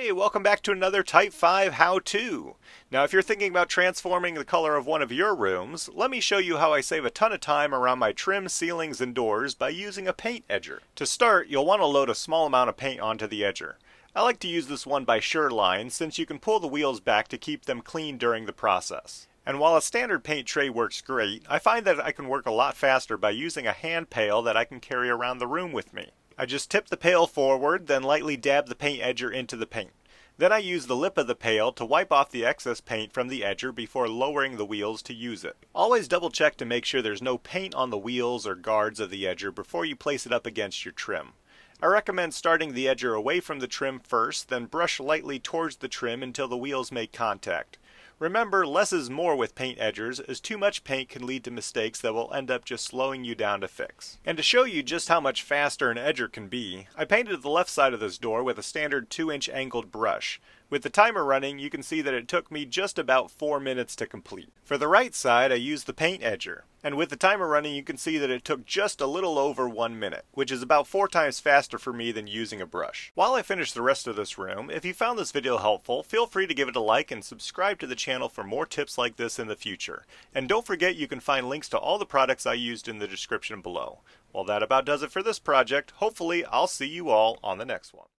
Hey, welcome back to another Type 5 how-to. Now if you're thinking about transforming the color of one of your rooms, let me show you how I save a ton of time around my trim, ceilings, and doors by using a paint edger. To start, you'll want to load a small amount of paint onto the edger. I like to use this one by Shur-Line since you can pull the wheels back to keep them clean during the process. And while a standard paint tray works great, I find that I can work a lot faster by using a hand pail that I can carry around the room with me. I just tip the pail forward, then lightly dab the paint edger into the paint. Then I use the lip of the pail to wipe off the excess paint from the edger before lowering the wheels to use it. Always double check to make sure there's no paint on the wheels or guards of the edger before you place it up against your trim. I recommend starting the edger away from the trim first, then brush lightly towards the trim until the wheels make contact. Remember, less is more with paint edgers, as too much paint can lead to mistakes that will end up just slowing you down to fix. And to show you just how much faster an edger can be, I painted the left side of this door with a standard 2-inch angled brush. With the timer running, you can see that it took me just about 4 minutes to complete. For the right side, I used the paint edger. And with the timer running, you can see that it took just a little over 1 minute, which is about 4 times faster for me than using a brush. While I finish the rest of this room, if you found this video helpful, feel free to give it a like and subscribe to the channel for more tips like this in the future. And don't forget you can find links to all the products I used in the description below. Well, that about does it for this project. Hopefully, I'll see you all on the next one.